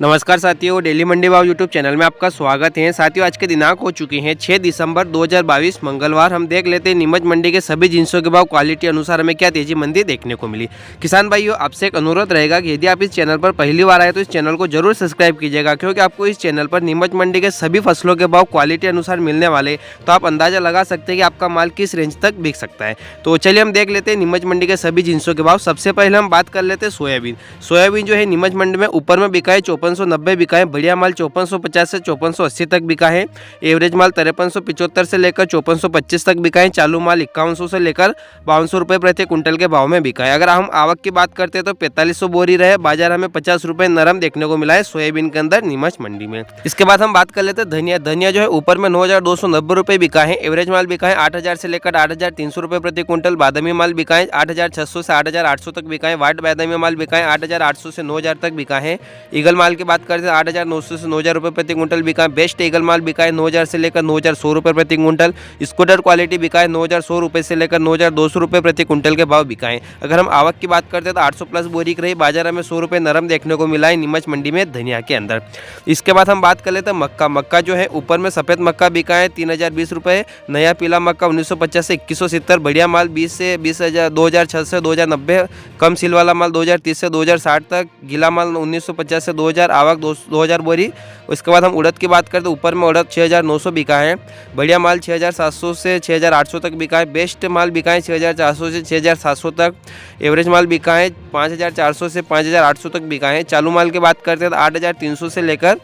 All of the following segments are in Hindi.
नमस्कार साथियों, डेली मंडी भाव यूट्यूब चैनल में आपका स्वागत है। साथियों, आज के दिनांक हो चुके हैं 6 दिसंबर 2022 मंगलवार। हम देख लेते हैं नीमच मंडी के सभी जिंसों के भाव क्वालिटी अनुसार हमें क्या तेजी मंदी देखने को मिली। किसान भाइयों, आपसे एक अनुरोध रहेगा कि यदि आप इस चैनल पर पहली बार आए तो इस चैनल को जरूर सब्सक्राइब कीजिएगा, क्योंकि आपको इस चैनल पर नीमच मंडी के सभी फसलों के भाव क्वालिटी अनुसार मिलने वाले, तो आप अंदाजा लगा सकते हैं कि आपका माल किस रेंज तक बिक सकता है। तो चलिए हम देख लेते हैं नीमच मंडी के सभी जिंसों के भाव। सबसे पहले हम बात कर लेते हैं सोयाबीन। सोयाबीन जो है नीमच मंडी में ऊपर में बिका है 5490 बिका है। बढ़िया माल 5450 से 5480 तक बिका है। एवरेज माल 5375 से लेकर 5425 तक बिका है। चालू माल 5100 से लेकर 5200 रुपये प्रति कुंटल के भाव में बिका है। अगर हम आवक की बात करते हैं तो 4500 बोरी रहे, बाजार हमें 50 रुपये नरम देखने को मिला है सोयाबीन के अंदर नीमच मंडी में। इसके बाद हम बात कर लेते हैं धनिया। धनिया जो है ऊपर में 9290 रुपये बिका है। एवरेज माल बिका है 8000 से लेकर 8300 रुपये प्रति कुंटल। बादामी माल बिका है 8600 से 8800 तक बिका है। वाइट बादामी माल बिका है 8800 से 9000 तक बिका है। ईगल माल की बात करते हैं 8900 से 9000 रुपये प्रति कुंटल बिका है। बेस्ट ईगल माल बिका है 9000 से लेकर 9100 रुपये प्रति कुंटल। स्कूटर क्वालिटी बिका है 9100 रुपये से लेकर 9200 रुपये प्रति कुंटल के भाव बिका है। अगर हम आवक की बात करते हैं तो 800 प्लस बोरी की रही, बाजार हमें 100 रुपये नरम देखने को मिला है नीमच मंडी में धनिया के अंदर। इसके बाद हम बात कर लेते हैं मक्का। मक्का जो है ऊपर में सफ़ेद मक्का बिका है 3020 रुपये। नया पीला मक्का 1950 से 2170। बढ़िया माल 20 से 20,000 2006 से 2090। कम सील वाला माल 2030 से 2060 तक। गीला माल 1950 से 2000। आवक 2000 बोरी। उसके बाद हम उड़द की बात करते हैं, ऊपर में उड़द 6900 बिका है। बढ़िया माल 6700 से 6800 तक बिका है। बेस्ट माल बिका है 6400 से 6700 तक। एवरेज माल बिका है 5400 से 5800 तक बिका है। चालू माल की बात करते हैं तो 4300 से लेकर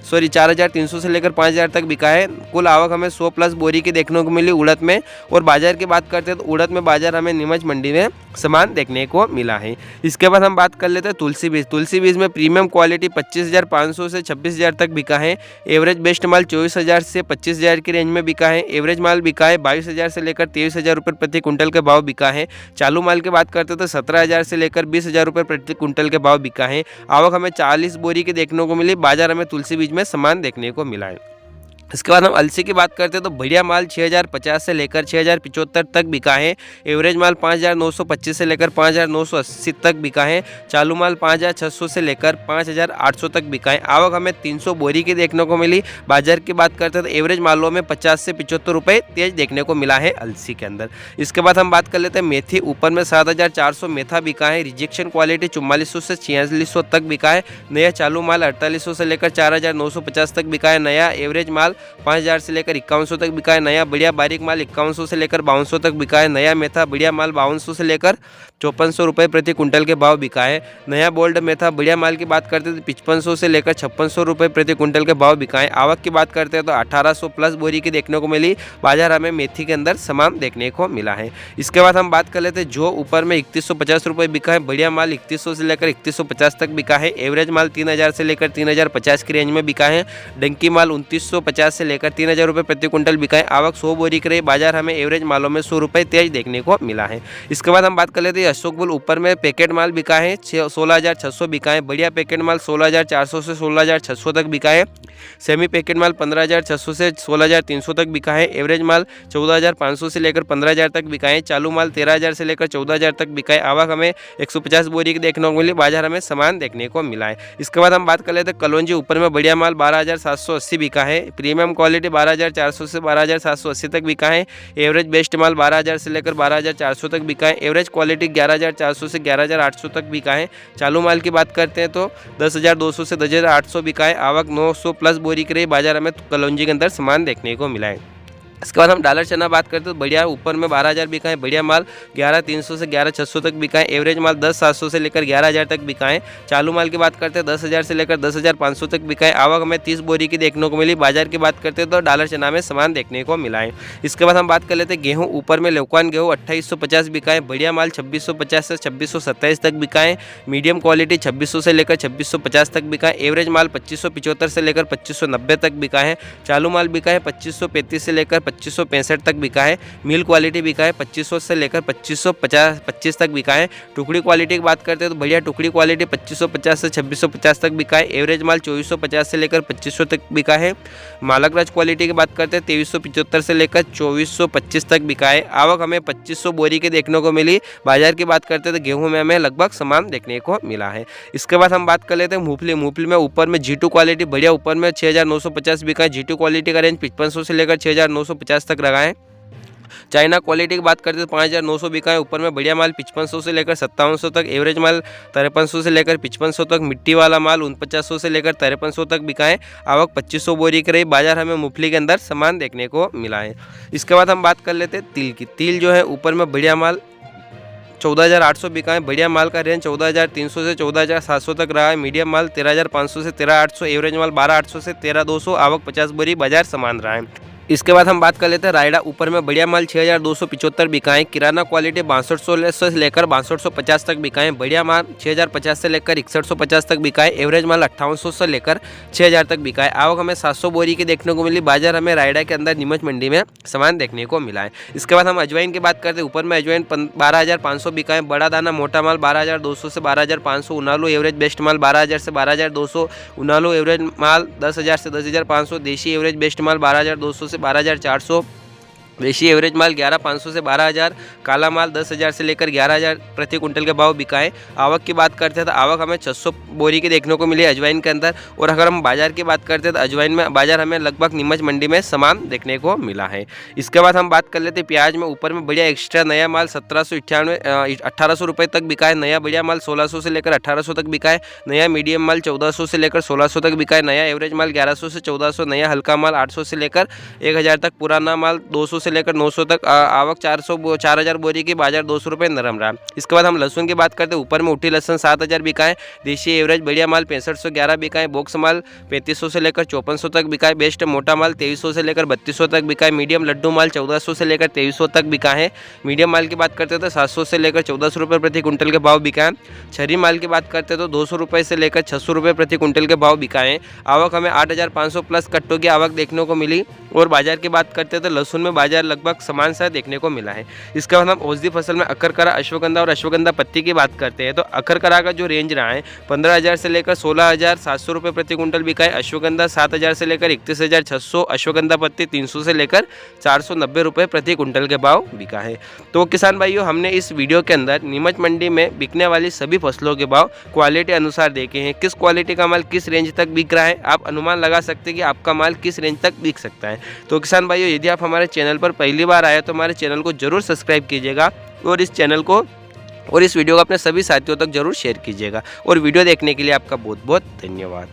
4300 से लेकर 5000 तक बिका है। कुल आवक हमें 100 प्लस बोरी की देखने को मिली उड़द में। और बाजार की बात करते हैं तो उड़द में बाजार हमें नीमच मंडी में समान देखने को मिला है। इसके बाद हम बात कर लेते हैं तुलसी बीज। तुलसी बीज में प्रीमियम क्वालिटी 25500 से 26000 तक बिका है। एवरेज बेस्ट माल 24000 से 25000 की रेंज में बिका है। एवरेज माल बिका है 22000 से लेकर 23000 रुपये प्रति कुंटल के भाव बिका है। चालू माल की बात करते हैं तो 17000 से लेकर 20000 रुपये प्रति कुंटल के भाव बिका है। आवक हमें 40 बोरी की देखने को मिली। बाजार हमें तुलसी बीज में समान देखने को मिला है। इसके बाद हम अलसी की बात करते हैं तो बढ़िया माल 6050 से लेकर 6075 तक बिका है। एवरेज माल 5925 से लेकर 5980 तक बिका है। चालू माल 5600 से लेकर 5800 तक बिका है। आवक हमें 300 बोरी की देखने को मिली। बाजार की बात करते हैं तो एवरेज मालों में 50 से 75 रुपये तेज देखने को मिला है अलसी के अंदर। इसके बाद हम बात कर लेते हैं मेथी। ऊपर में 7400 मेथा बिका है। रिजेक्शन क्वालिटी 4400 से 4600 तक बिका है। नया चालू माल 4800 से लेकर 4950 तक बिका है। नया एवरेज माल 5000 से लेकर 5100 तक बिका है। नया बढ़िया बारीक माल 5100 से लेकर 5200 तक बिका है। नया मेथा बढ़िया माल 5200 से लेकर 5400 रुपये प्रति कुंटल के भाव बिका है। नया बोल्ड मेथा बढ़िया माल की बात करते हैं तो 5500 से लेकर 5600 रुपये प्रति कुंटल के भाव बिका है। आवक की बात करते हैं तो 1800 प्लस बोरी की देखने को मिली। बाजार हमें मेथी के अंदर समान देखने को मिला है। इसके बाद हम बात कर लेते हैं जो ऊपर में 3150 रुपये बिका है। बढ़िया माल 3100 से लेकर 3150 तक बिका है। एवरेज माल 3000 से लेकर 3050 की रेंज में बिका है। डंकी माल 2950 से लेकर 3000 रुपये प्रति कुंटल बिका है। आवक 100 बोरी की रही। बाजार हमें एवरेज मालों में 100 रुपये तेज देखने को मिला है। इसके बाद हम बात कर लेते हैं अशोक बुल। ऊपर में पैकेट माल बिका है 16600 बिका है। बढ़िया पैकेट माल 16400 से 16600 तक बिका है। सेमी पैकेट माल 15600 से 16300 तक बिका है। एवरेज माल 14500 से लेकर 15000 तक बिका है। चालू माल 13000 से लेकर 14000 तक बिका है। आवक हमें 150 बोरी की देखने को मिली। बाजार हमें समान देखने को मिला है। इसके बाद हम बात कर लेते हैं कलौंजी। ऊपर में बढ़िया माल 12780 बिका है। प्रीमियम क्वालिटी 12400 से 12780 तक बिका है। एवरेज बेस्ट माल 12000 से लेकर 12400 तक बिका है। एवरेज क्वालिटी 11400 से 11800 तक बिका है। चालू माल की बात करते हैं तो 10200 से 10800 बिका है। आवक 900 प्लस बोरी की रही। बाजार हमें कलौंजी के अंदर समान देखने को मिला है। इसके बाद हम डॉलर चना बात करते हैं तो बढ़िया ऊपर में 12000 बिका है। बढ़िया माल 11300 से 11600 तक बिका है। एवरेज माल 10700 से लेकर 11000 तक बिका है। चालू माल की बात करते हैं 10000 से लेकर 10500 तक बिका है। आवक हमें 30 बोरी की देखने को मिली। बाजार की बात करते हैं तो डॉलर चना में समान देखने को मिला है। इसके बाद हम बात कर लेते हैं गेहूँ। ऊपर में लेवकान गेहूँ 2850 बिका है। बढ़िया माल 2650 से 2627 तक बिका है। मीडियम क्वालिटी 2600 से लेकर 2650 तक बिका है। एवरेज माल 2575 से लेकर 2590 तक बिका है। चालू माल बिका है 2535 से लेकर 2565 तक बिका है। मिल क्वालिटी बिका है 2500 से लेकर 2525 तक बिका है। टुकड़ी क्वालिटी की बात करते हैं तो बढ़िया टुकड़ी क्वालिटी 2550 से 2650 तक बिका है। एवरेज माल 2450 से लेकर 2500 तक बिका है। मालकराज क्वालिटी की बात करते हैं 2375 से लेकर 2425 तक बिका है। आवक हमें 2500 बोरी के देखने को मिली। बाजार की बात करते हैं तो गेहूं में हमें लगभग समान देखने को मिला है। इसके बाद हम बात कर लेते हैं मूंगफली। मूंगफली में ऊपर में G2 क्वालिटी बढ़िया ऊपर में 6950 बिका है। G2 क्वालिटी का रेंज 5500 से लेकर 6950 तक रहा है। चाइना क्वालिटी की बात करते हैं तो 5900 बिका है। ऊपर में बढ़िया माल 5500 से लेकर 5700 तक। एवरेज माल 5300 से लेकर 5500 तक। मिट्टी वाला माल 4900 से लेकर 5300 तक बिका है। आवक 2500 बोरी की रही। बाजार हमें मूंगफली के अंदर सामान देखने को मिला है। इसके बाद हम बात कर लेते हैं तिल की। तिल जो है ऊपर में बढ़िया माल 14800 बिका है। बढ़िया माल का रेंज 14300 से 14700 तक रहा है। मीडियम माल 13500 से 13800। एवरेज माल 12800 से 13200। आवक 50 बोरी। बाजार समान रहा है। इसके बाद हम बात कर लेते हैं रायडा। ऊपर में बढ़िया माल 6275 बिकाएँ। किराना क्वालिटी 6200 से लेकर 6250 तक बिकाएँ। बढ़िया माल 6050 से लेकर 6150 तक बिकाएँ। एवरेज माल 5800 से लेकर 6000 तक बिकाएँ। आवक हमें 700 बोरी की देखने को मिली। बाजार हमें रायडा के अंदर नीमच मंडी में सामान देखने को मिला है। इसके बाद हम अजवाइन की बात करते हैं। ऊपर में अजवाइन 12500 बिकाएँ। बड़ा दाना मोटा माल 12200 से 12500। उनालू एवरेज बेस्ट माल 12000 से 12200। उनालू एवरेज माल 10000 से 10500। देशी एवरेज बेस्ट माल 12200 से 12400। देशी एवरेज माल 11500 से 12000। काला माल 10000 से लेकर 11000 प्रति कुंटल के भाव बिकाए। आवक की बात करते हैं तो आवक हमें 600 बोरी की देखने को मिली अजवाइन के अंदर। और अगर हम बाजार की बात करते हैं तो अजवाइन में बाजार हमें लगभग नीमच मंडी में सामान देखने को मिला है। इसके बाद हम बात कर लेते हैं प्याज में। ऊपर में बढ़िया एक्स्ट्रा नया माल 1800 रुपये तक बिका है। नया बढ़िया माल 1600 से लेकर 1800 तक बिका है। नया मीडियम माल 1400 से लेकर 1600 तक बिका है। नया एवरेज माल 1100 से 1400। नया हल्का माल 800 से लेकर 1000 तक। पुराना माल 200 से लेकर 900 तक। आवक 4000 बोरी की। बाजार 200 रुपये नरम रहा। इसके बाद हम लहसुन की बात करते हैं। ऊपर में उठी लहसुन 7000 बिका है। देशी एवरेज बढ़िया माल 6511 बिका है। बॉक्स माल 3500 से लेकर 5400 तक बिका है। बेस्ट मोटा माल 2300 से लेकर 3200 तक बिका है। मीडियम लड्डू माल 1400 से लेकर 2300 तक बिका है। मीडियम माल की बात करते हैं तो 700 से लेकर 1400 रुपये प्रति कुंटल के भाव बिका है। छरी माल की बात करते हैं तो 200 रुपये से लेकर 600 रुपये प्रति कुंटल के भाव बिका है। आवक हमें 8500 प्लस कट्टों की आवक देखने को मिली। और बाजार की बात करते हैं तो लहसुन में बाजार लगभग समान सा देखने को मिला है। इसके बाद हम औषधि फसल में अखरकरा, अश्वगंधा और अश्वगंधा पत्ती की बात करते हैं तो अखरकरा का जो रेंज रहा है 15000 से लेकर 16700 रुपये प्रति कुंटल बिका है। अश्वगंधा 7000 से लेकर 31600। अश्वगंधा पत्ती 300 से लेकर 490 रुपये प्रति कुंटल के भाव बिका है। तो किसान भाइयों, हमने इस वीडियो के अंदर नीमच मंडी में बिकने वाली सभी फसलों के भाव क्वालिटी अनुसार देखे हैं। किस क्वालिटी का माल किस रेंज तक बिक रहा है, आप अनुमान लगा सकते हैं कि आपका माल किस रेंज तक बिक सकता है। तो किसान भाइयों, यदि आप हमारे चैनल पर पहली बार आए तो हमारे चैनल को जरूर सब्सक्राइब कीजिएगा और इस वीडियो को अपने सभी साथियों तक जरूर शेयर कीजिएगा। और वीडियो देखने के लिए आपका बहुत बहुत धन्यवाद।